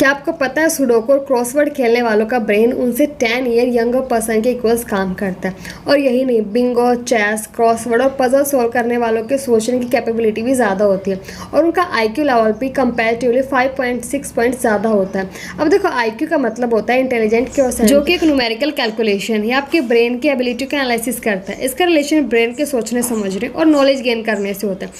क्या आपको पता है सुडोकू और क्रॉसवर्ड खेलने वालों का ब्रेन उनसे 10 ईयर यंगर पर्सन के इक्वल्स काम करता है। और यही नहीं, बिंगो, चेस, क्रॉसवर्ड और पजल सॉल्व करने वालों के सोचने की कैपेबिलिटी भी ज़्यादा होती है और उनका आईक्यू लेवल भी कंपैरेटिवली 5.6 पॉइंट ज़्यादा होता है। अब देखो, आईक्यू का मतलब होता है इंटेलिजेंट क्वोशिएंट, जो कि एक न्यूमेरिकल कैलकुलेशन है, आपके ब्रेन की एबिलिटी का एनालिसिस करता है। इसका रिलेशन ब्रेन के सोचने, समझने और नॉलेज गेन करने से होता है।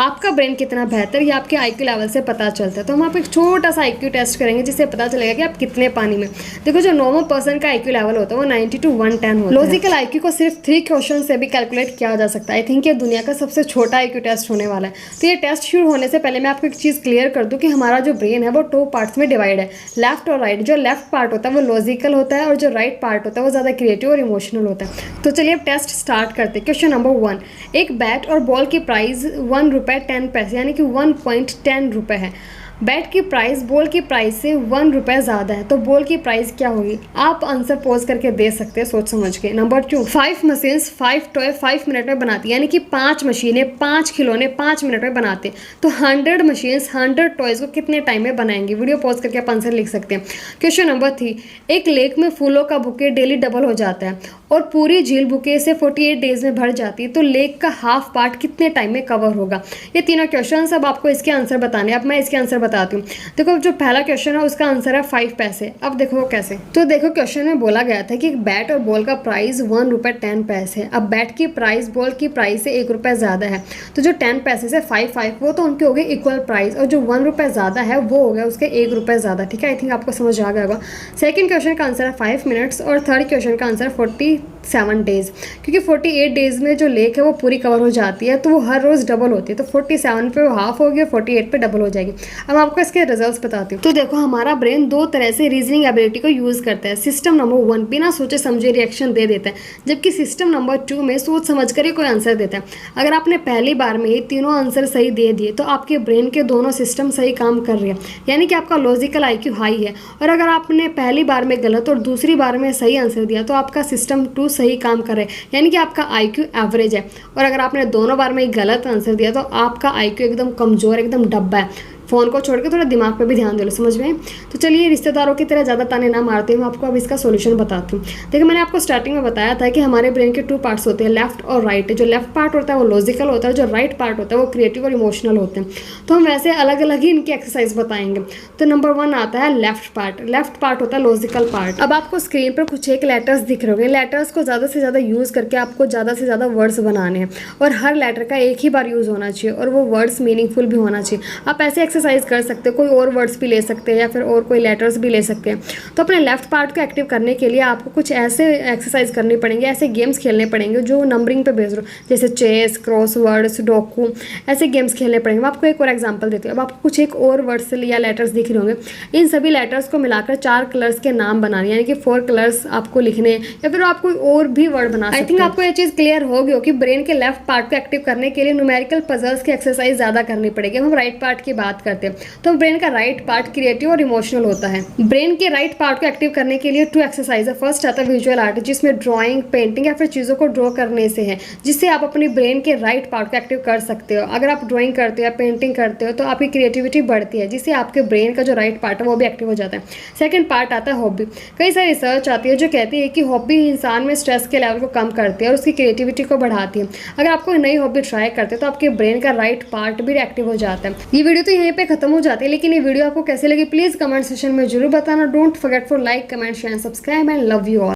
आपका ब्रेन कितना बेहतर ये आपके आईक्यू लेवल से पता चलता है। तो हम आप एक छोटा सा आईक्यू टेस्ट करेंगे जिससे पता चलेगा कि आप कितने पानी में। देखो, जो नॉर्मल पर्सन का आईक्यू लेवल होता है वो 90 to 110 होता है। लॉजिकल आईक्यू को सिर्फ 3 क्वेश्चन से भी कैलकुलेट किया जा सकता है। आई थिंक ये दुनिया का सबसे छोटा आईक्यू टेस्ट होने वाला है। तो ये टेस्ट शुरू होने से पहले मैं आपको एक चीज़ क्लियर कर दूं कि हमारा जो ब्रेन है वो 2 पार्ट्स में डिवाइड है, लेफ्ट और राइट। जो लेफ्ट पार्ट होता है वो लॉजिकल होता है और जो राइट पार्ट होता है वो ज़्यादा क्रिएटिव और इमोशनल होता है। तो चलिए अब टेस्ट स्टार्ट करते हैं। क्वेश्चन नंबर 1, एक बैट और बॉल की प्राइस ₹1.10 यानी कि 1.10 रुपये है। बैट की प्राइस बॉल की प्राइस से ₹1 ज़्यादा है, तो बॉल की प्राइस क्या होगी? आप आंसर पोज करके दे सकते हैं सोच समझ के। नंबर 2, 5 मशीन्स 5 टॉय 5 मिनट में बनाती है, यानी कि 5 मशीनें 5 खिलौने 5 मिनट में बनाते हैं। तो 100 मशीन्स 100 टॉयज़ को कितने टाइम में बनाएंगे? वीडियो पॉज करके आप आंसर लिख सकते हैं। क्वेश्चन नंबर 3, एक लेक में फूलों का बुके डेली डबल हो जाता है और पूरी झील बुके से 48 डेज में भर जाती है, तो लेक का हाफ पार्ट कितने टाइम में कवर होगा? ये तीनों क्वेश्चन अब आपको इसके आंसर बताने। अब मैं इसके आंसर बताती हूँ। देखो, जो पहला क्वेश्चन है उसका आंसर है 5 पैसे। अब देखो वो कैसे। तो देखो, क्वेश्चन में बोला गया था कि बैट और बॉल का प्राइस ₹1.10 है। अब बैट की प्राइस बॉल की प्राइस से ₹1 ज़्यादा है, तो जो 10 पैसे से 5 वो तो उनके हो गए इक्वल प्राइस, और जो ₹1 ज़्यादा है वो हो गया उसके ₹1 ज़्यादा। ठीक है, आई थिंक आपको समझ आ गया होगा। सेकेंड क्वेश्चन का आंसर है 5 मिनट्स और थर्ड क्वेश्चन का आंसर 47 डेज, क्योंकि 48 डेज में जो लेक है वो पूरी कवर हो जाती है, तो वो हर रोज़ डबल होती है। तो 47 पे वो हाफ होगी और 48 पे डबल हो जाएगी। अब आपको इसके रिजल्ट्स बताती हूँ। तो देखो, हमारा ब्रेन 2 तरह से रीजनिंग एबिलिटी को यूज़ करता है। सिस्टम नंबर 1 बिना सोचे समझे रिएक्शन दे देता है, जबकि सिस्टम नंबर 2 में सोच समझ कर ही कोई आंसर देता है। अगर आपने पहली बार में ही तीनों आंसर सही दे दिए तो आपके ब्रेन के दोनों सिस्टम सही काम कर रहे हैं, यानी कि आपका लॉजिकल आईक्यू हाई है। और अगर आपने पहली बार में गलत और दूसरी बार में सही आंसर दिया तो आपका सिस्टम 2 सही काम कर रहे हैं, यानी कि आपका आईक्यू एवरेज है। और अगर आपने दोनों बार में गलत आंसर दिया तो आपका आईक्यू एकदम कमज़ोर, एकदम डब्बा है। फ़ोन को छोड़ के थोड़ा दिमाग पे भी ध्यान दे लो, समझ में? तो चलिए, रिश्तेदारों की तरह ज़्यादा ताने ना मारते हुए मैं आपको अब इसका सोल्यूशन बताती हूँ। देखिए, मैंने आपको स्टार्टिंग में बताया था कि हमारे ब्रेन के 2 पार्ट्स होते हैं, लेफ्ट और राइट। जो लेफ्ट पार्ट होता है वो लॉजिकल होता है, जो राइट पार्ट होता है वो क्रिएटिव और इमोशनल होते हैं। तो हम वैसे अलग अलग ही इनकी एक्सरसाइज बताएंगे। तो नंबर 1 आता है लेफ्ट पार्ट। लेफ्ट पार्ट होता है लॉजिकल पार्ट। अब आपको स्क्रीन पर कुछ एक लेटर्स दिख रहे होंगे। लेटर्स को ज़्यादा से ज़्यादा यूज़ करके आपको ज़्यादा से ज़्यादा वर्ड्स बनाने हैं और हर लेटर का एक ही बार यूज़ होना चाहिए और वो वर्ड्स मीनिंगफुल भी होना चाहिए। आप ऐसे एक्सरसाइज कर सकते हो, कोई और वर्ड्स भी ले सकते हैं या फिर और कोई लेटर्स भी ले सकते हैं। तो अपने लेफ्ट पार्ट को एक्टिव करने के लिए आपको कुछ ऐसे एक्सरसाइज करनी पड़ेंगे, ऐसे गेम्स खेलने पड़ेंगे जो नंबरिंग पे बेस्ड हो, जैसे चेस, क्रॉसवर्ड, सुडोकू, ऐसे गेम्स खेलने पड़ेंगे। मैं आपको एक और एग्जांपल देती हूँ। अब आपको कुछ एक और वर्ड्स या लेटर्स दिख रहे होंगे। इन सभी लेटर्स को मिलाकर 4 कलर्स के नाम बनाने, यानी कि 4 कलर्स आपको लिखने, या फिर आप कोई और भी वर्ड बना सकते हैं। आई थिंक आपको ये चीज़ क्लियर हो गई हो कि ब्रेन के लेफ्ट पार्ट को एक्टिव करने के लिए न्यूमेरिकल पजल्स की एक्सरसाइज ज़्यादा करनी पड़ेगी। हम राइट पार्ट की बात करते हैं, तो ब्रेन का राइट पार्ट क्रिएटिव और इमोशनल होता है। ब्रेन के राइट पार्ट को एक्टिव करने के लिए 2 एक्सरसाइज है। फर्स्ट आता है विजुअल आर्ट, जिसमें ड्राइंग, पेंटिंग या फिर चीज़ों को ड्रॉ करने से है, जिससे आप अपनी ब्रेन के राइट पार्ट को एक्टिव कर सकते हो। अगर आप ड्राइंग करते हो या पेंटिंग करते हो तो आपकी क्रिएटिविटी बढ़ती है, जिससे आपके ब्रेन का जो राइट पार्ट है वो भी एक्टिव हो जाता है। सेकंड पार्ट आता है हॉबी। कई सारी रिसर्च आती है जो कहती है कि हॉबी इंसान में स्ट्रेस के लेवल को कम करती है और उसकी क्रिएटिविटी को बढ़ाती है। अगर आप कोई नई हॉबी ट्राई करते हो तो आपके ब्रेन का राइट पार्ट भी एक्टिव हो जाता है। ये वीडियो तो यहीं पे खत्म हो जाती है, लेकिन ये वीडियो आपको कैसे लगी प्लीज कमेंट सेक्शन में जरूर बताना। Don't forget for like, comment, share, subscribe and love you all.